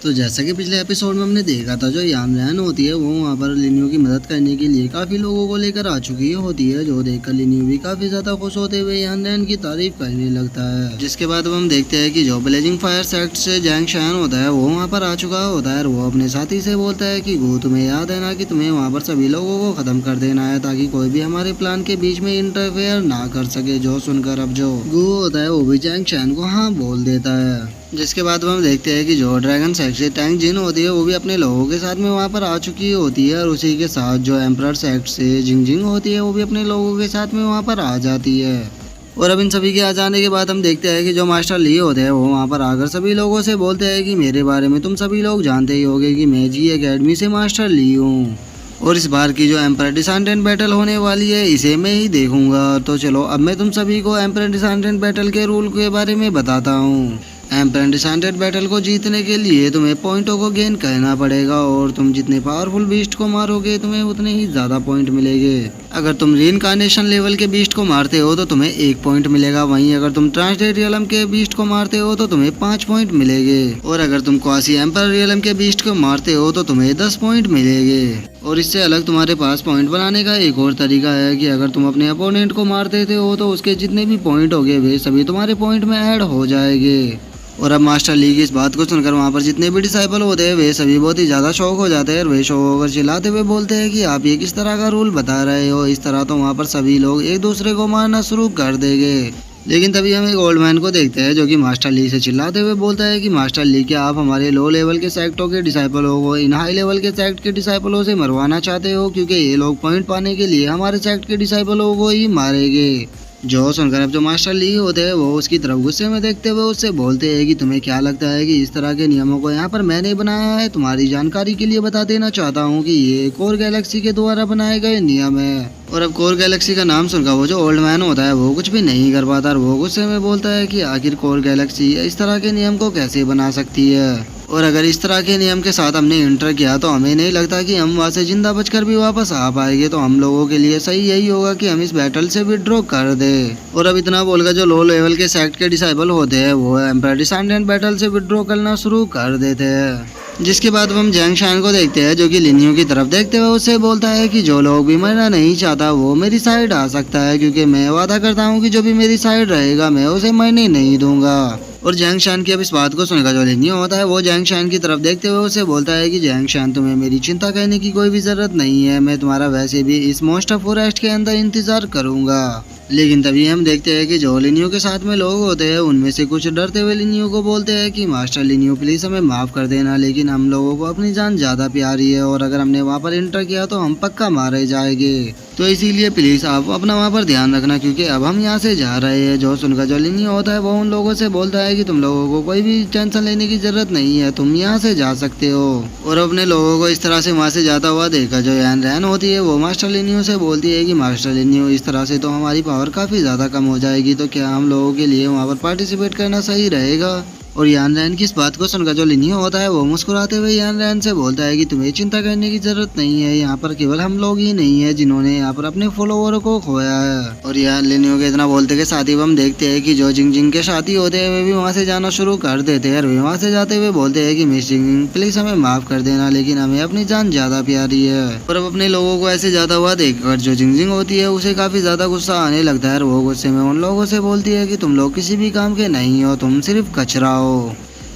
तो जैसा कि पिछले एपिसोड में हमने देखा था, जो यान रैन होती है वो वहाँ पर लिन्यू की मदद करने के लिए काफी लोगों को लेकर आ चुकी होती है, जो देखकर लिन्यू भी काफी ज्यादा खुश होते हुए यान रैन की तारीफ करने लगता है। जिसके बाद हम देखते हैं कि जो ब्लेजिंग फायर सेक्ट से जैंग शैन होता है वो वहाँ पर आ चुका होता है। वो अपने साथी से बोलता है कि गो, तुम्हें याद है ना कि तुम्हें वहाँ पर सभी लोगों को खत्म कर देना है ताकि कोई भी हमारे प्लान के बीच में इंटरफेयर ना कर सके। जो सुनकर अब जो गो होता है वो भी जैंग शैन को हाँ बोल देता है। जिसके बाद हम देखते हैं कि जो ड्रैगन सेक्ट से टैंग जिन होती है वो भी अपने लोगों के साथ में वहाँ पर आ चुकी होती है, और उसी के साथ जो एम्परर सेक्ट से जिंग होती है वो भी अपने लोगों के साथ में वहाँ पर आ जाती है। और अब इन सभी के आ जाने के बाद हम देखते हैं कि जो मास्टर ली होते हैं वो वहाँ पर आकर सभी लोगों से बोलते हैं कि मेरे बारे में तुम सभी लोग जानते ही होंगे कि मैं जी एकेडमी से मास्टर ली हूँ, और इस बार की जो एम्पर डिसेंडेंट बैटल होने वाली है इसे मैं ही देखूंगा। तो चलो अब मैं तुम सभी को एम्पर डिसेंडेंट बैटल के रूल के बारे में बताता हूँ। एम्पर डिसेंडेंट बैटल को जीतने के लिए तुम्हें पॉइंटों को गेन करना पड़ेगा, और तुम जितने पावरफुल बीस्ट को मारोगे तुम्हें उतने ही ज़्यादा पॉइंट मिलेंगे। अगर तुम रीइंकार्नेशन लेवल के बीस्ट को मारते हो तो तुम्हें 1 पॉइंट मिलेगा, वहीं अगर तुम ट्रांसडेड रियलम के बीस्ट को मारते हो तो तुम्हें 5 पॉइंट मिलेंगे, और अगर तुम क्वासी एम्पर रियलम के बीस्ट को मारते हो तो तुम्हें 10 पॉइंट मिलेंगे। और इससे अलग तुम्हारे पास पॉइंट बनाने का एक और तरीका है कि अगर तुम अपने अपोनेंट को मार देते हो तो उसके जितने भी पॉइंट होंगे वे सभी तुम्हारे पॉइंट में ऐड हो जाएंगे। और अब मास्टर ली की इस बात को सुनकर वहाँ पर जितने भी डिसाइपल होते हैं वे सभी बहुत ही ज़्यादा शौक हो जाते हैं, और वे शौक होकर चिल्लाते हुए बोलते हैं कि आप ये किस तरह का रूल बता रहे हो। इस तरह तो वहाँ पर सभी लोग एक दूसरे को मारना शुरू कर देंगे। लेकिन तभी हम एक ओल्ड मैन को देखते हैं जो कि मास्टर ली से चिल्लाते हुए बोलता है कि मास्टर ली, क्या आप हमारे लो लेवल के सेक्टों के डिसाइपलों को इन हाई लेवल के सेक्ट के डिसाइपलों से मरवाना चाहते हो, क्योंकि ये लोग पॉइंट पाने के लिए हमारे सेक्ट के डिसाइपलों को ही मारेंगे। जो सुनकर अब जो मास्टर ली होते हैं वो उसकी तरफ गुस्से में देखते हुए उससे बोलते हैं कि तुम्हें क्या लगता है कि इस तरह के नियमों को यहाँ पर मैंने बनाया है। तुम्हारी जानकारी के लिए बता देना चाहता हूँ कि ये कोर गैलेक्सी के द्वारा बनाए गए नियम है। और अब कोर गैलेक्सी का नाम सुनकर वो जो ओल्ड मैन होता है वो कुछ भी नहीं कर पाता, और वो गुस्से में बोलता है कि आखिर कोर गैलेक्सी इस तरह के नियम को कैसे बना सकती है, और अगर इस तरह के नियम के साथ हमने इंटर किया तो हमें नहीं लगता कि हम वहाँ से जिंदा बचकर भी वापस आ पाएंगे। तो हम लोगों के लिए सही यही होगा कि हम इस बैटल से विड्रॉ कर दे। और अब इतना बोलकर जो लो लेवल के सेक्ट के डिसाइबल होते हैं वो एम्पर डिसेंडेंट बैटल से विड्रॉ करना शुरू कर देते हैं। जिसके बाद हम जैंग शैन को देखते हैं जो कि लिन्यू की तरफ देखते हुए उससे बोलता है कि जो लोग भी मरना नहीं चाहता वो मेरी साइड आ सकता है, क्योंकि मैं वादा करता हूँ कि जो भी मेरी साइड रहेगा मैं उसे मरने नहीं दूंगा। और जैंग शैन की अब इस बात को सुनकर जो लिन्यू होता है वो जैंग शैन की तरफ देखते हुए उसे बोलता है कि जैंग शैन, तुम्हें मेरी चिंता करने की कोई भी जरूरत नहीं है, मैं तुम्हारा वैसे भी इस मॉन्स्टर फॉरेस्ट के अंदर इंतजार करूंगा। लेकिन तभी हम देखते हैं कि जो लिन्यू के साथ में लोग होते हैं उनमें से कुछ डरते हुए लिन्यू को बोलते हैं कि मास्टर लिन्यू प्लीज हमें माफ कर देना, लेकिन हम लोगों को अपनी जान ज्यादा प्यारी है, और अगर हमने वहाँ पर इंटर किया तो हम पक्का मारे जाएंगे, तो इसीलिए प्लीज आप अपना वहाँ पर ध्यान रखना, क्योंकि अब हम यहाँ से जा रहे हैं। जो सुनकर जो लिन्यू होता है वो उन लोगों से बोलता है कि तुम लोगों को कोई भी टेंशन लेने की जरूरत नहीं है, तुम यहाँ से जा सकते हो। और अपने लोगों को इस तरह से वहाँ से जाता हुआ देखकर जो यान रैन होती है वो मास्टर लिन्यू से बोलती है कि मास्टर लिन्यू, इस तरह से तो हमारी पावर काफी ज्यादा कम हो जाएगी, तो क्या हम लोगों के लिए वहाँ पर पार्टिसिपेट करना सही रहेगा। और यान रैन की इस बात को सुनकर जो लिन्यू होता है वो मुस्कुराते हुए यान रैन से बोलता है कि तुम्हें चिंता करने की जरूरत नहीं है, यहाँ पर केवल हम लोग ही नहीं है जिन्होंने यहाँ पर अपने फॉलोअरों को खोया है। और यान लिन्यू के इतना बोलते के साथ ही हम देखते हैं कि जो जिंग के साथी होते हैं वे भी वहाँ से जाना शुरू कर देते हैं, और वे वहाँ से जाते हुए बोलते हैं कि मिस जिंग प्लीज हमें माफ कर देना, लेकिन हमें अपनी जान ज्यादा प्यारी है। और अब अपने लोगों को ऐसे जाता हुआ देखकर जो जिंग होती है उसे काफी ज्यादा गुस्सा आने लगता है, और वो गुस्से में उन लोगों से बोलती है कि तुम लोग किसी भी काम के नहीं हो, तुम सिर्फ कचरा हो।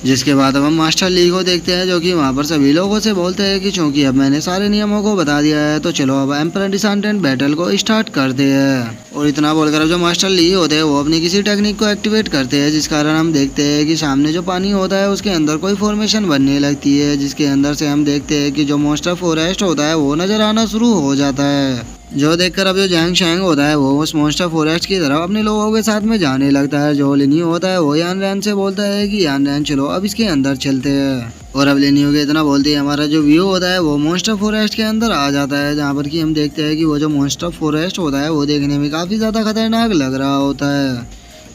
जिसके बाद अब हम मास्टर ली को देखते हैं जो कि वहाँ पर सभी लोगों से बोलते हैं कि चूंकि अब मैंने सारे नियमों को बता दिया है तो चलो अब एम्पर डिसेंडेंट बैटल को स्टार्ट करते हैं। और इतना बोलकर अब जो मास्टर ली होते हैं वो अपनी किसी टेक्निक को एक्टिवेट करते हैं, जिस कारण हम देखते हैं कि सामने जो पानी होता है उसके अंदर कोई फॉर्मेशन बनने लगती है, जिसके अंदर से हम देखते हैं कि जो मॉन्स्टर फॉरेस्ट होता है वो नजर आना शुरू हो जाता है। जो देखकर अब जो जैंग शैंग होता है वो उस मॉन्स्टर फॉरेस्ट की तरफ अपने लोगों के साथ में जाने लगता है। जो लिन्यू होता है वो यान रैन से बोलता है कि यान रैन चलो अब इसके अंदर चलते हैं। और अब लिन्यू के इतना बोलते ही हमारा जो व्यू होता है वो मॉन्स्टर फॉरेस्ट के अंदर आ जाता है, जहाँ पर कि हम देखते हैं कि वो जो मॉन्स्टर फॉरेस्ट होता है वो देखने में काफ़ी ज़्यादा खतरनाक लग रहा होता है।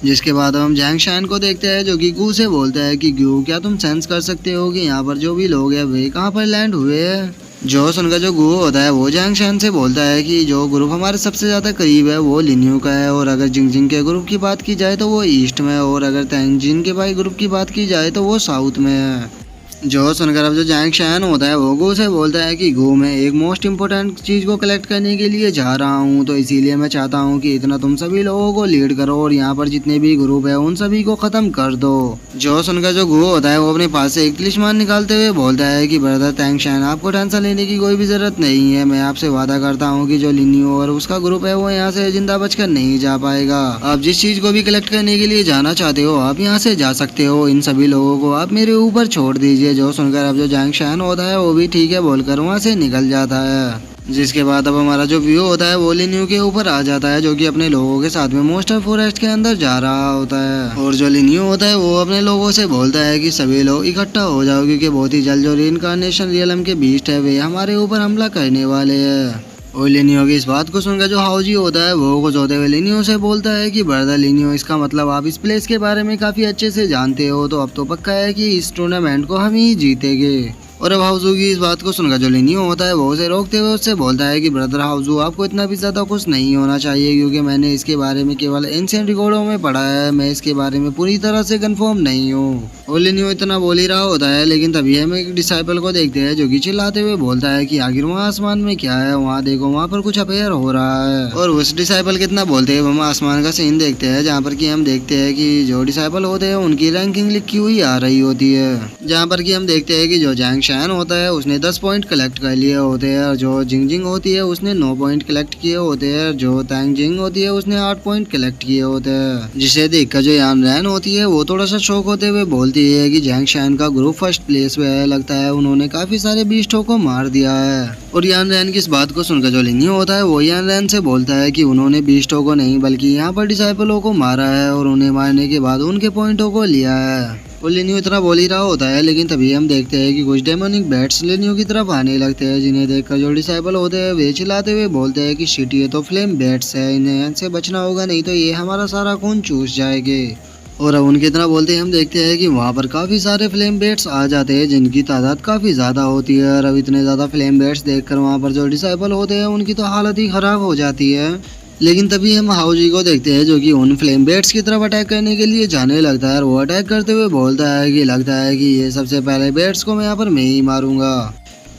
जिसके बाद हम जैंग शैन को देखते हैं जो कि गू से बोलता है कि गू, क्या तुम सेंस कर सकते हो कि यहाँ पर जो भी लोग हैं वे कहाँ पर लैंड हुए हैं। जो सुनकर जो गु होता है वो जैंग शैन से बोलता है कि जो ग्रुप हमारे सबसे ज़्यादा करीब है वो लिन्यू का है, और अगर जिंग के ग्रुप की बात की जाए तो वो ईस्ट में है, और अगर तैंजिन के भाई ग्रुप की बात की जाए तो वो साउथ में है। जो सुनकर अब जो जैंग शैन होता है वो गो से बोलता है कि गो मैं एक मोस्ट इम्पोर्टेंट चीज को कलेक्ट करने के लिए जा रहा हूँ, तो इसीलिए मैं चाहता हूँ कि इतना तुम सभी लोगों को लीड करो और यहाँ पर जितने भी ग्रुप है उन सभी को खत्म कर दो। जो सुनकर जो गो होता है वो अपने पास से एक तिलिस्मान निकालते हुए बोलता है कि ब्रदर टैंग शैन आपको टेंशन लेने की कोई भी जरूरत नहीं है, मैं आपसे वादा करता हूँ कि जो लिनियो और उसका ग्रुप है वो यहाँ से जिंदा बचकर नहीं जा पाएगा। आप जिस चीज को भी कलेक्ट करने के लिए जाना चाहते हो आप यहाँ से जा सकते हो, इन सभी लोगों को आप मेरे ऊपर छोड़ दीजिए। जो सुनकर अब जो जैंग शैन होता है वो भी ठीक है बोलकर वहाँ से निकल जाता है। जिसके बाद अब हमारा जो व्यू होता है वो लिन्यू के ऊपर आ जाता है, जो कि अपने लोगों के साथ में मोस्टर फॉरेस्ट के अंदर जा रहा होता है। और जो लिन्यू होता है वो अपने लोगों से बोलता है कि सभी लोग इकट्ठा हो जाओ, क्योंकि बहुत ही जल्द जो रीइंकार्नेशन रियलम के बीस्ट है वे हमारे ऊपर हमला करने वाले हैं। और लिनियो की इस बात को सुनकर जो हाउजी होता है वो कुछ होते हुए लिनियो से बोलता है कि ब्रदर लिनियो, इसका मतलब आप इस प्लेस के बारे में काफी अच्छे से जानते हो, तो अब तो पक्का है कि इस टूर्नामेंट को हम ही जीतेंगे। और अब हाउजू की इस बात को सुनकर जो लिनियो होता है वो उसे रोकते हुए उससे बोलता है कि ब्रदर हाउजू आपको इतना भी ज्यादा खुश नहीं होना चाहिए, क्योंकि मैंने इसके बारे में केवल एंशिएंट रिकॉर्डों में पढ़ा है, मैं इसके बारे में पूरी तरह से कंफर्म नहीं हूँ। और लिनियो इतना बोल ही रहा होता है, लेकिन तभी हम एक डिसाइपल को देखते हैं जो कि चिल्लाते हुए बोलता है कि आखिर वहाँ आसमान में क्या है, वहाँ देखो वहाँ पर कुछ अफेयर हो रहा है। और उस डिसाइपल कितना बोलते हैं हम आसमान का सीन देखते हैं, जहाँ पर कि हम देखते हैं कि जो डिसाइपल होते हैं उनकी रैंकिंग लिखी हुई आ रही होती है, जहाँ पर कि हम देखते हैं कि जो जैंग शैन होता है उसने 10 पॉइंट कलेक्ट कर लिए होते हैं, और जो जिंग जिंग होती है उसने 9 पॉइंट कलेक्ट किए होते हैं, जो टैंग जिंग होती है उसने 8 पॉइंट कलेक्ट किए होते हैं। जिसे देखकर जो यान रैन होती है वो थोड़ा सा शौक होते हुए बोलती है कि जैंग शैन का ग्रुप फर्स्ट प्लेस पे है, लगता है उन्होंने काफी सारे बीस्टों को मार दिया है। और यान रैन की इस बात को सुनकर जो लिनियो होता है वो यान रैन से बोलता है कि उन्होंने बीस्टों को नहीं बल्कि यहाँ पर डिसाइपलों को मारा है, और उन्हें मारने के बाद उनके पॉइंटों को लिया है। और लिनियो इतना बोल ही रहा होता है, लेकिन तभी हम देखते हैं कि कुछ डेमोनिक बैट्स लिनियो की तरफ आने लगते हैं, जिन्हें देखकर जो डिसाइपल होते हैं वे चिल्लाते हुए बोलते हैं कि शिट, ये तो फ्लेम बैट्स है, इन्हें इनसे बचना होगा नहीं तो ये हमारा सारा खून चूस जाएंगे। और अब उनके इतना बोलते हैं हम देखते हैं कि वहाँ पर काफी सारे फ्लेम बेट्स आ जाते हैं, जिनकी तादाद काफी ज्यादा होती है। और अब इतने ज्यादा फ्लेम बेट्स देखकर वहाँ पर जो डिसाइपल होते हैं उनकी तो हालत ही खराब हो जाती है। लेकिन तभी हम हाउजी को देखते हैं जो कि उन फ्लेम बेट्स की तरफ अटैक करने के लिए जाने लगता है, और वो अटैक करते हुए बोलता है कि लगता है कि ये सबसे पहले बेट्स को मैं यहाँ पर मैं ही मारूंगा।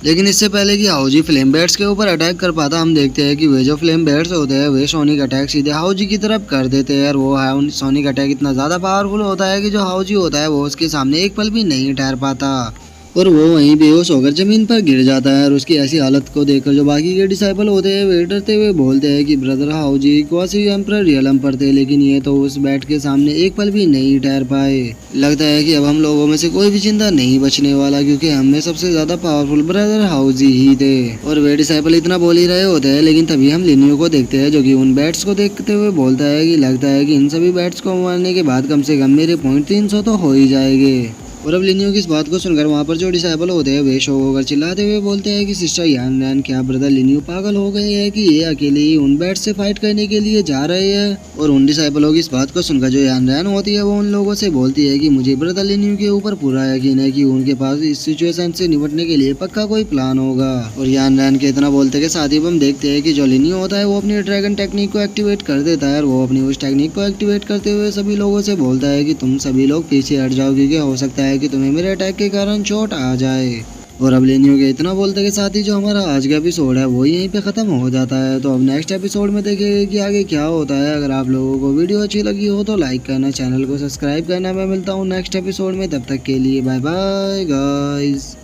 लेकिन इससे पहले कि हाउजी फ्लेम बैट्स के ऊपर अटैक कर पाता हम देखते हैं कि वे जो फ्लेम बैट्स होते हैं वे सोनिक अटैक सीधे हाउजी की तरफ कर देते हैं, और वो सोनिक अटैक इतना ज़्यादा पावरफुल होता है कि जो हाउजी होता है वो उसके सामने एक पल भी नहीं ठहर पाता, और वो वहीं बेहोश होकर जमीन पर गिर जाता है। और उसकी ऐसी हालत को देखकर जो बाकी के डिसाइपल होते हैं वे डरते हुए बोलते हैं कि brother housie quasi emperor realm पर थे, लेकिन ये तो उस बैट के सामने एक पल भी नहीं ठहर पाए। लगता है कि अब हम लोगों में से कोई भी जिंदा नहीं बचने वाला, क्योंकि हमने सबसे ज्यादा पावरफुल ब्रदर हाउजी ही थे। और वे डिसाइपल इतना बोल ही रहे होते हैं, लेकिन तभी हम लिनियो को देखते हैं जो कि उन बैट्स को देखते हुए बोलता है कि लगता है कि इन सभी बैट्स को मारने के बाद कम से कम मेरे पॉइंट 300 तो हो ही जाएंगे। और अब लिनियो की इस बात को सुनकर वहाँ पर जो डिसाइपल होते हैं वे शौक होकर चिल्लाते हुए बोलते हैं कि सिस्टर यान रैन, क्या ब्रदर लिनियो पागल हो गए हैं कि ये अकेले ही उन बैट से फाइट करने के लिए जा रहे हैं। और उन डिसाइपलों की इस बात को सुनकर जो यान रैन होती है वो उन लोगों से बोलती है कि मुझे ब्रदर लिनियो के ऊपर पूरा यकीन है कि उनके पास इस सिचुएशन से निपटने के लिए पक्का कोई प्लान होगा। और यान रैन के इतना बोलते के साथ ही हम देखते हैं कि जो लिनियो होता है वो अपनी ड्रैगन टेक्निक को एक्टिवेट कर देता है, और वो अपनी उस टेक्निक को एक्टिवेट करते हुए सभी लोगों से बोलता है कि तुम सभी लोग पीछे हट जाओ, क्योंकि हो सकता है कि तुम्हें मेरे अटैक के कारण चोट आ जाए। और अब लिनियो के इतना बोलते के साथ ही जो हमारा आज का एपिसोड है वो यहीं पे खत्म हो जाता है। तो अब नेक्स्ट एपिसोड में देखेंगे कि आगे क्या होता है। अगर आप लोगों को वीडियो अच्छी लगी हो तो लाइक करना, चैनल को सब्सक्राइब करना। मैं मिलता हूँ नेक्स्ट एपिसोड में, तब तक के लिए बाय बाय गाइस।